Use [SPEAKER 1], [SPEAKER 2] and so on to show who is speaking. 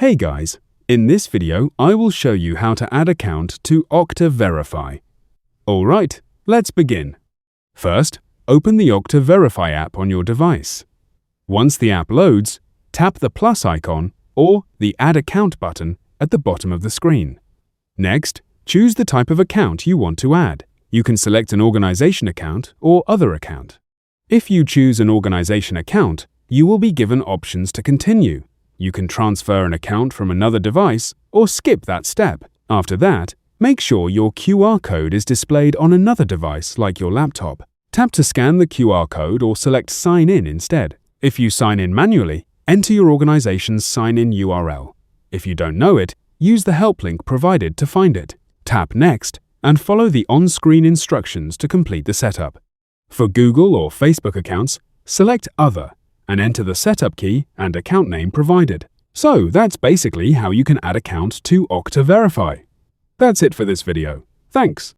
[SPEAKER 1] Hey guys, in this video I will show you how to add account to Okta Verify. Alright, let's begin. First, open the Okta Verify app on your device. Once the app loads, tap the plus icon or the Add Account button at the bottom of the screen. Next, choose the type of account you want to add. You can select an organization account or other account. If you choose an organization account, you will be given options to continue. You can transfer an account from another device or skip that step. After that, make sure your QR code is displayed on another device like your laptop. Tap to scan the QR code or select Sign In instead. If you sign in manually, enter your organization's sign-in URL. If you don't know it, use the help link provided to find it. Tap Next and follow the on-screen instructions to complete the setup. For Google or Facebook accounts, select Other and enter the setup key and account name provided. So that's basically how you can add account to Okta Verify. That's it for this video. Thanks.